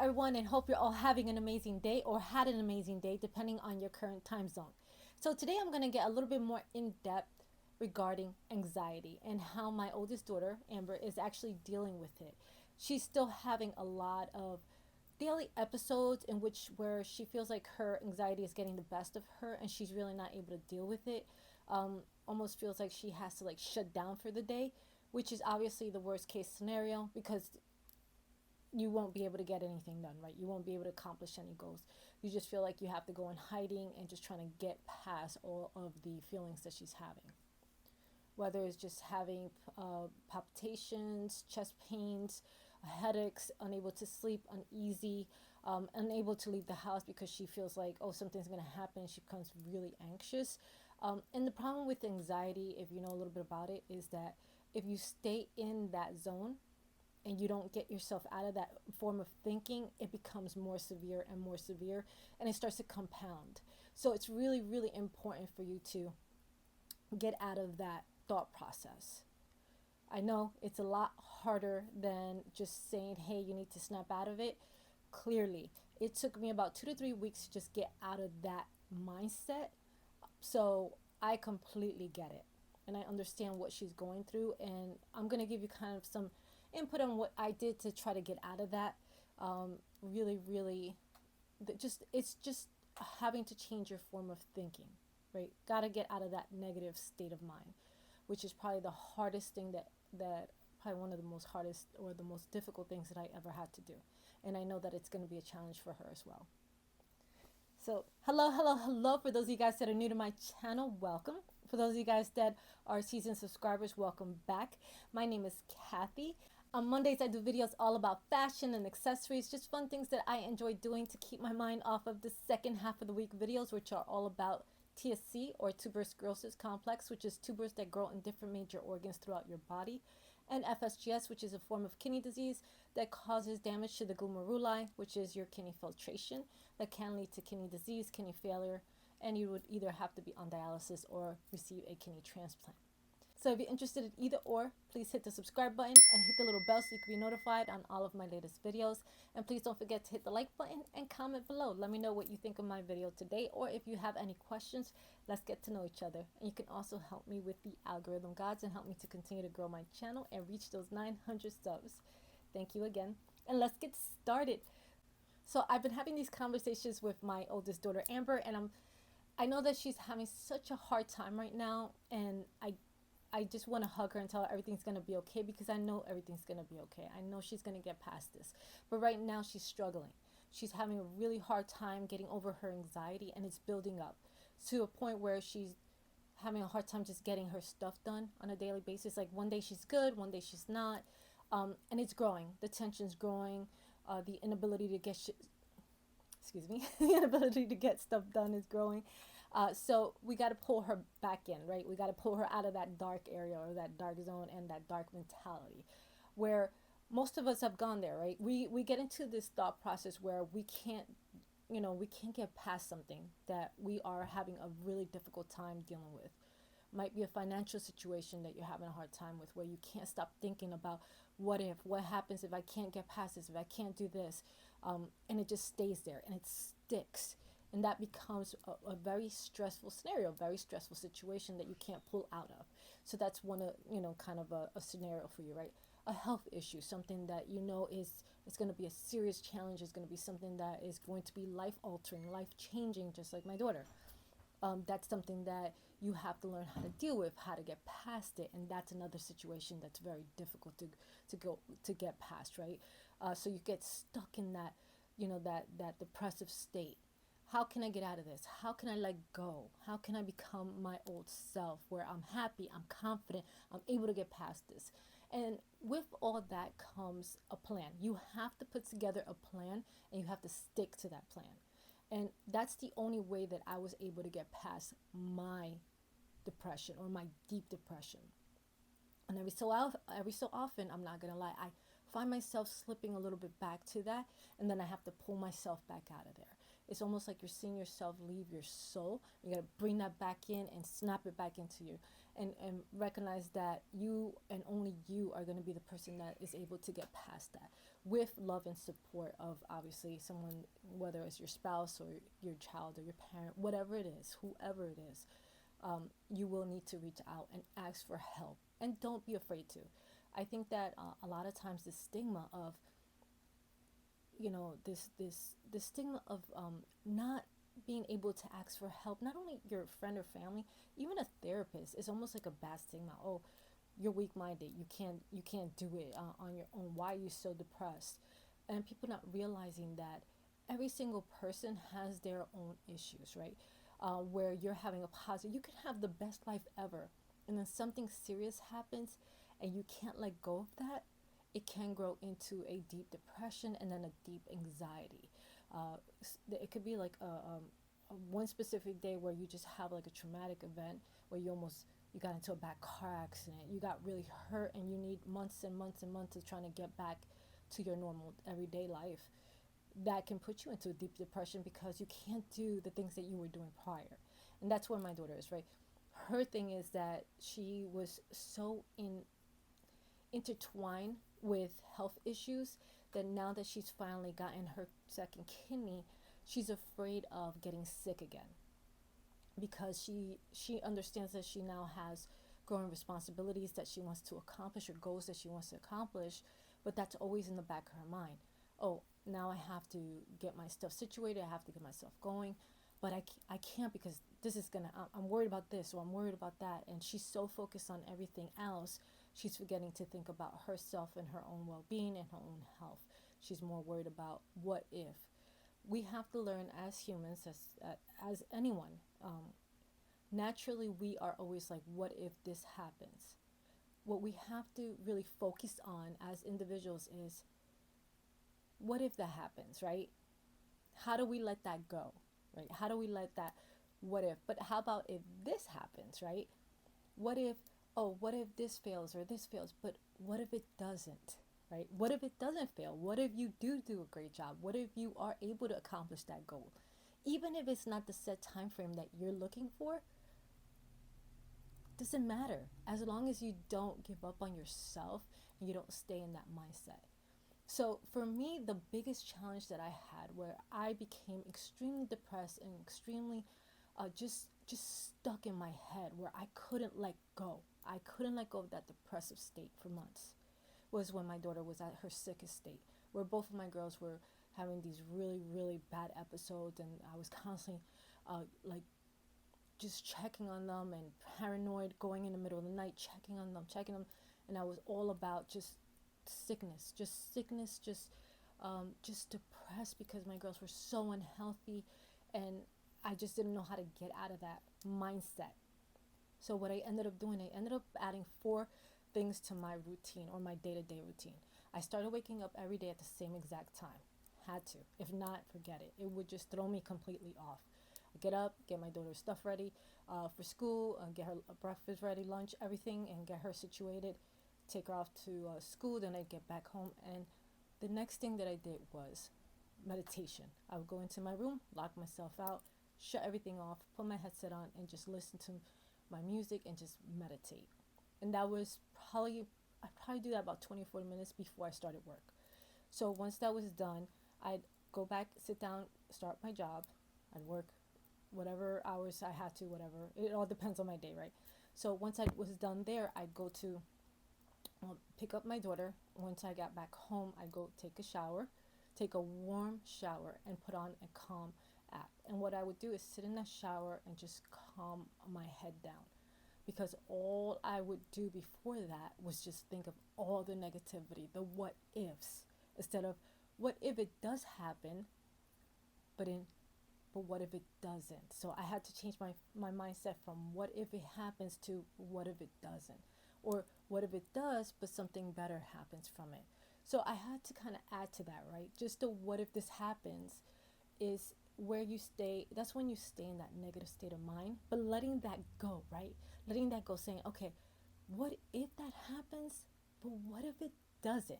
everyone, and hope you're all having an amazing day or had an amazing day depending on your current time zone. So, today I'm going to get a little bit more in depth regarding anxiety and how my oldest daughter, Amber, is actually dealing with it. She's still having a lot of daily episodes in which where she feels like her anxiety is getting the best of her and she's really not able to deal with it. Almost feels like she has to like shut down for the day, which is obviously the worst case scenario because you won't be able to get anything done, right? You won't be able to accomplish any goals. You just feel like you have to go in hiding and just trying to get past all of the feelings that she's having. Whether it's just having palpitations, chest pains, headaches, unable to sleep, uneasy, unable to leave the house because she feels like, oh, something's going to happen. She becomes really anxious. And the problem with anxiety, if you know a little bit about it, is that if you stay in that zone, and you don't get yourself out of that form of thinking, it becomes more severe and more severe, and it starts to compound. So it's really, really important for you to get out of that thought process. I know it's a lot harder than just saying, hey, you need to snap out of it. Clearly, it took me about 2 to 3 weeks to just get out of that mindset. So I completely get it. And I understand what she's going through. And I'm going to give you kind of some input on what I did to try to get out of that. Really, really, it's just having to change your form of thinking, right? Got to get out of that negative state of mind, which is probably the hardest thing that probably one of the most hardest or the most difficult things that I ever had to do. And I know that it's going to be a challenge for her as well. So, hello, hello, hello. For those of you guys that are new to my channel, welcome. For those of you guys that are seasoned subscribers, welcome back. My name is Kathy. On Mondays, I do videos all about fashion and accessories, just fun things that I enjoy doing to keep my mind off of the second half of the week videos, which are all about TSC, or tuberous sclerosis complex, which is tubers that grow in different major organs throughout your body, and FSGS, which is a form of kidney disease that causes damage to the glomeruli, which is your kidney filtration, that can lead to kidney disease, kidney failure, and you would either have to be on dialysis or receive a kidney transplant. So if you're interested in either or, please hit the subscribe button and hit the little bell so you can be notified on all of my latest videos. And please don't forget to hit the like button and comment below. Let me know what you think of my video today, or if you have any questions, let's get to know each other. And you can also help me with the algorithm gods and help me to continue to grow my channel and reach those 900 subs. Thank you again. And let's get started. So I've been having these conversations with my oldest daughter, Amber, and I know that she's having such a hard time right now, and I just want to hug her and tell her everything's going to be okay, because I know everything's going to be okay. I know she's going to get past this. But right now she's struggling. She's having a really hard time getting over her anxiety, and it's building up to a point where she's having a hard time just getting her stuff done on a daily basis. Like one day she's good, one day she's not. And it's growing. The tension's growing. The inability to get the inability to get stuff done is growing. So we got to pull her back in, right? We got to pull her out of that dark area or that dark zone and that dark mentality, where most of us have gone there, right? We get into this thought process where we can't get past something that we are having a really difficult time dealing with. Might be a financial situation that you're having a hard time with, where you can't stop thinking about what happens if I can't get past this, if I can't do this, and it just stays there and it sticks. And that becomes a very stressful scenario, a very stressful situation that you can't pull out of. So that's one of, kind of a scenario for you, right? A health issue, something that is going to be a serious challenge, is going to be something that is going to be life altering, life changing, just like my daughter. That's something that you have to learn how to deal with, how to get past it, and that's another situation that's very difficult to get past, right? So you get stuck in that, that depressive state. How can I get out of this? How can I let go? How can I become my old self, where I'm happy, I'm confident, I'm able to get past this? And with all that comes a plan. You have to put together a plan, and you have to stick to that plan. And that's the only way that I was able to get past my depression, or my deep depression. And every so often, I'm not gonna lie, I find myself slipping a little bit back to that, and then I have to pull myself back out of there. It's almost like you're seeing yourself leave your soul. You got to bring that back in and snap it back into you, and recognize that you and only you are going to be the person that is able to get past that, with love and support of obviously someone, whether it's your spouse or your child or your parent, whatever it is, whoever it is. You will need to reach out and ask for help, and don't be afraid to. I think that a lot of times the stigma of, this stigma of not being able to ask for help, not only your friend or family, even a therapist, is almost like a bad stigma. Oh, you're weak-minded, you can't do it on your own, why are you so depressed? And people not realizing that every single person has their own issues, right? Where you're having a positive, you can have the best life ever, and then something serious happens and you can't let go of that. It can grow into a deep depression and then a deep anxiety. It could be like a one specific day where you just have like a traumatic event where you got into a bad car accident, you got really hurt, and you need months and months and months of trying to get back to your normal everyday life. That can put you into a deep depression because you can't do the things that you were doing prior. And that's where my daughter is, right? Her thing is that she was so intertwined with health issues that now that she's finally gotten her second kidney, she's afraid of getting sick again, because she understands that she now has growing responsibilities that she wants to accomplish, or goals that she wants to accomplish, but that's always in the back of her mind. Oh, now I have to get my stuff situated, I have to get myself going, but I can't because this is gonna, I'm worried about this or I'm worried about that, and she's so focused on everything else, she's forgetting to think about herself and her own well-being and her own health. She's more worried about what if. We have to learn as humans, as anyone, naturally we are always like, what if this happens? What we have to really focus on as individuals is, what if that happens, right? How do we let that go, right? How do we let that, what if? But how about if this happens, right? What if, oh, what if this fails or this fails? But what if it doesn't, right? What if it doesn't fail? What if you do a great job? What if you are able to accomplish that goal? Even if it's not the set time frame that you're looking for, doesn't matter, as long as you don't give up on yourself and you don't stay in that mindset. So for me, the biggest challenge that I had, where I became extremely depressed and extremely just stuck in my head, where I couldn't let go. I couldn't let go of that depressive state for months, was when my daughter was at her sickest state, where both of my girls were having these really, really bad episodes, and I was constantly like just checking on them and paranoid, going in the middle of the night, checking them, and I was all about sickness, just depressed because my girls were so unhealthy, and I just didn't know how to get out of that mindset. So what I ended up doing, I ended up adding 4 things to my routine, or my day-to-day routine. I started waking up every day at the same exact time. Had to. If not, forget it. It would just throw me completely off. I get up, get my daughter's stuff ready for school, get her breakfast ready, lunch, everything, and get her situated. Take her off to school. Then I get back home, and the next thing that I did was meditation. I would go into my room, lock myself out, shut everything off, put my headset on, and just listen to my music and just meditate. And that was I probably do that about 40 minutes before I started work. So once that was done, I'd go back, sit down, start my job. I'd work whatever hours I had to, whatever. It all depends on my day, right? So once I was done there, I'd go to pick up my daughter. Once I got back home, I'd go take a shower, take a warm shower, and put on a calm app. And what I would do is sit in the shower and just calm my head down, because all I would do before that was just think of all the negativity, the what ifs, instead of what if it does happen, but in but what if it doesn't? So I had to change my mindset from what if it happens to what if it doesn't? Or what if it does, but something better happens from it? So I had to kind of add to that, right? Just the what if this happens is where you stay. That's when you stay in that negative state of mind, but letting that go, right? Letting that go, saying, okay, what if that happens, but what if it doesn't,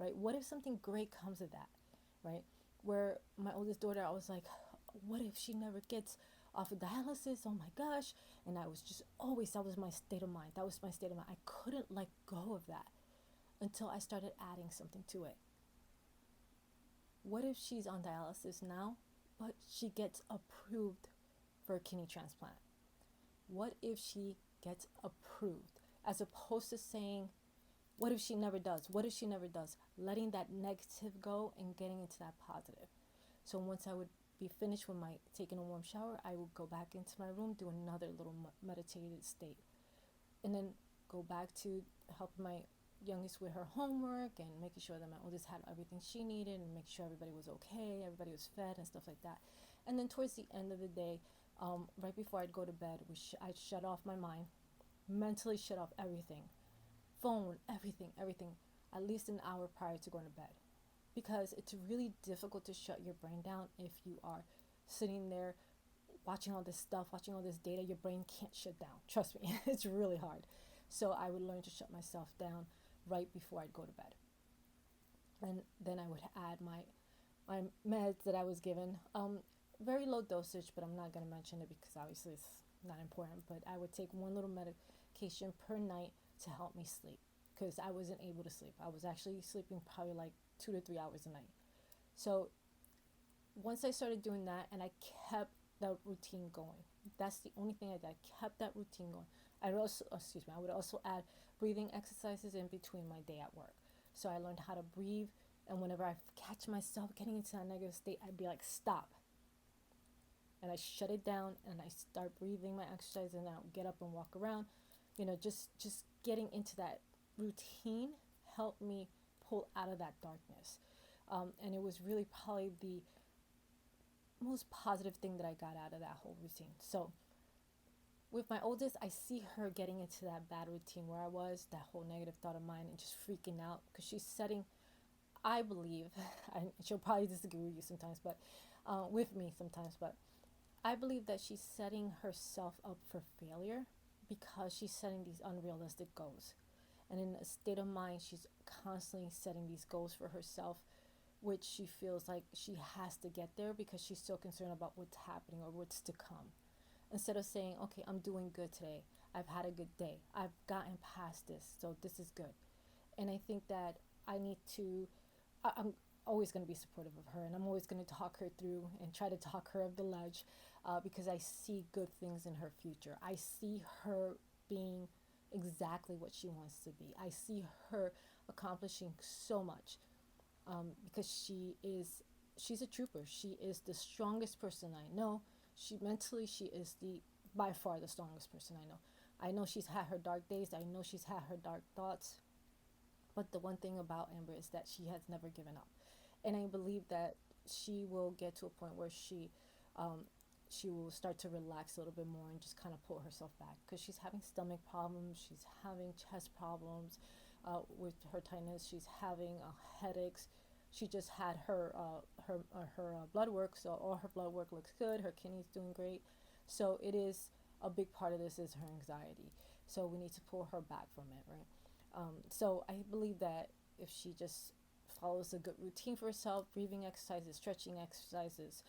right? What if something great comes of that, right? Where my oldest daughter, I was like, what if she never gets off of dialysis? Oh my gosh. And I was just always, that was my state of mind. That was my state of mind. I couldn't let go of that until I started adding something to it. What if she's on dialysis now, but she gets approved for a kidney transplant? What if she gets approved? As opposed to saying, what if she never does? What if she never does? Letting that negative go and getting into that positive. So once I would be finished with my taking a warm shower, I would go back into my room, do another little meditated state, and then go back to helping my youngest with her homework and making sure that my oldest had everything she needed and make sure everybody was okay, everybody was fed and stuff like that. And then towards the end of the day, right before I'd go to bed, I'd shut off my mind, mentally shut off everything, phone, everything, at least an hour prior to going to bed. Because it's really difficult to shut your brain down if you are sitting there watching all this stuff, watching all this data. Your brain can't shut down. Trust me, it's really hard. So I would learn to shut myself down right before I'd go to bed. And then I would add my meds that I was given. Very low dosage, but I'm not going to mention it because obviously it's not important. But I would take one little medication per night to help me sleep because I wasn't able to sleep. I was actually sleeping probably like 2 to 3 hours a night. So once I started doing that and I kept the routine going, that's the only thing I did. I kept that routine going. I would also add breathing exercises in between my day at work. So I learned how to breathe, and whenever I catch myself getting into that negative state, I'd be like, stop. And I shut it down and I start breathing my exercise, and I'll get up and walk around. Just getting into that routine helped me pull out of that darkness. And it was really probably the most positive thing that I got out of that whole routine. So with my oldest, I see her getting into that bad routine where I was, that whole negative thought of mine, and just freaking out because she's setting, I believe, she'll probably disagree with you sometimes, but with me sometimes, but I believe that she's setting herself up for failure because she's setting these unrealistic goals. And in a state of mind, she's constantly setting these goals for herself, which she feels like she has to get there because she's so concerned about what's happening or what's to come. Instead of saying, okay, I'm doing good today. I've had a good day. I've gotten past this, so this is good. And I think that I'm always going to be supportive of her, and I'm always going to talk her through and try to talk her of the ledge because I see good things in her future. I see her being exactly what she wants to be. I see her accomplishing so much because she's a trooper. She is the strongest person I know. She is by far the strongest person I know. I know she's had her dark days. I know she's had her dark thoughts. But the one thing about Amber is that she has never given up. And I believe that she will get to a point where she will start to relax a little bit more and just kind of pull herself back because she's having stomach problems, she's having chest problems with her tightness, she's having headaches. She just had her blood work, so all her blood work looks good. Her kidney's doing great. So it is a big part of this is her anxiety. So we need to pull her back from it, right? So I believe that if she just follows a good routine for herself, breathing exercises, stretching exercises,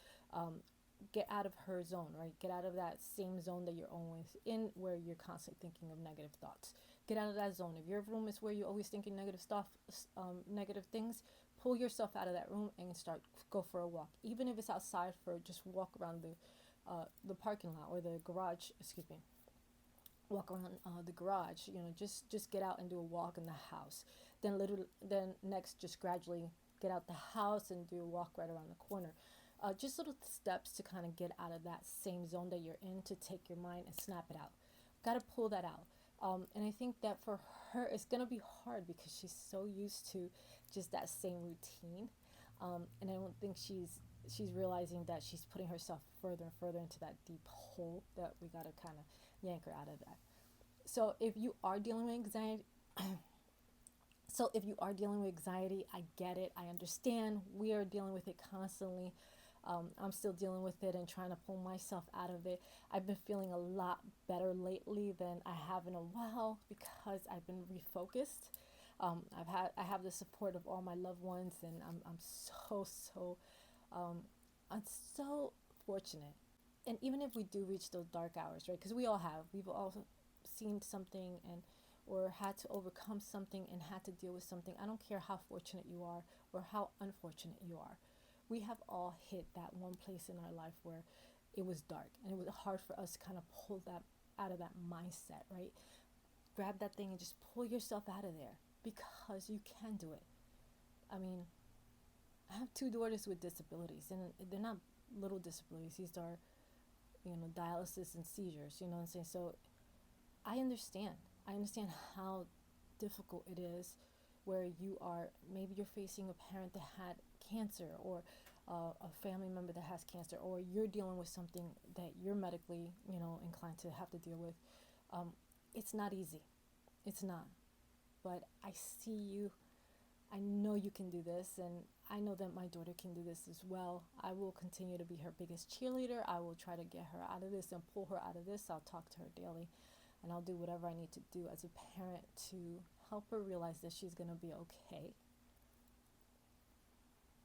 get out of her zone, right? Get out of that same zone that you're always in where you're constantly thinking of negative thoughts. Get out of that zone. If your room is where you're always thinking negative stuff, negative things, pull yourself out of that room and go for a walk. Even if it's outside, for just walk around the parking lot or the garage, walk around the garage, just get out and do a walk in the house. Then next, just gradually get out the house and do a walk right around the corner. Just little steps to kind of get out of that same zone that you're in, to take your mind and snap it out. Got to pull that out. And I think that for her, it's going to be hard because she's so used to just that same routine. And I don't think she's realizing that she's putting herself further and further into that deep hole that we got to kind of yank her out of that. So if you are dealing with anxiety, I get it. I understand. We are dealing with it constantly. I'm still dealing with it and trying to pull myself out of it. I've been feeling a lot better lately than I have in a while because I've been refocused. I have the support of all my loved ones, and I'm so fortunate. And even if we do reach those dark hours, right? Because we all have, we've all seen something and or had to overcome something and had to deal with something. I don't care how fortunate you are or how unfortunate you are. We have all hit that one place in our life where it was dark and it was hard for us to kind of pull that out of that mindset, right? Grab that thing and just pull yourself out of there because you can do it. I mean, I have two daughters with disabilities, and they're not little disabilities. These are, dialysis and seizures. You know what I'm saying? So I understand. I understand how difficult it is, where you are maybe you're facing a parent that had cancer, or a family member that has cancer, or you're dealing with something that you're medically, inclined to have to deal with. It's not easy. It's not. But I see you. I know you can do this, and I know that my daughter can do this as well. I will continue to be her biggest cheerleader. I will try to get her out of this and pull her out of this. I'll talk to her daily, and I'll do whatever I need to do as a parent to help her realize that she's going to be okay.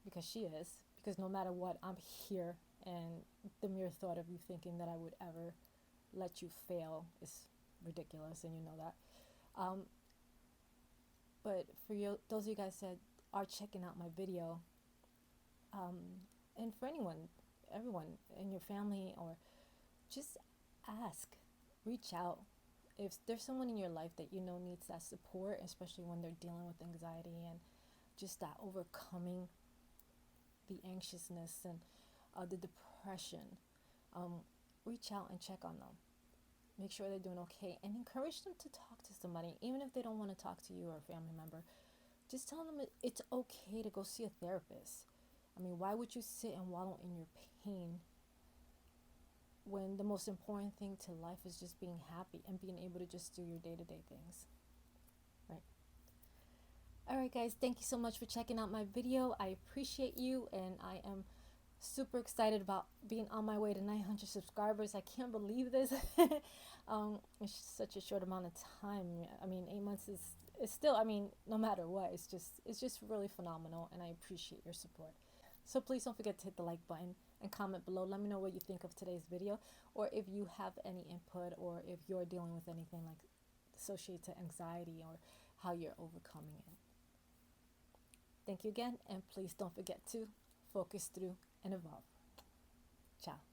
Because she is. Because no matter what, I'm here, and the mere thought of you thinking that I would ever let you fail is ridiculous, and you know that. But for you, those of you guys that are checking out my video, and for everyone in your family, or just ask, reach out. If there's someone in your life that you know needs that support, especially when they're dealing with anxiety and just that overcoming the anxiousness and the depression, reach out and check on them. Make sure they're doing okay, and encourage them to talk to somebody, even if they don't want to talk to you or a family member. Just tell them it's okay to go see a therapist. I mean, why would you sit and wallow in your pain when the most important thing to life is just being happy and being able to just do your day-to-day things, right? All right, guys, thank you so much for checking out my video. I appreciate you, and I am super excited about being on my way to 900 subscribers. I can't believe this. It's such a short amount of time. I mean, 8 months is still, I mean, no matter what, it's just really phenomenal, and I appreciate your support. So please don't forget to hit the like button and comment below. Let me know what you think of today's video, or if you have any input, or if you're dealing with anything like associated to anxiety, or how you're overcoming it. Thank you again, and please don't forget to focus through and evolve. Ciao.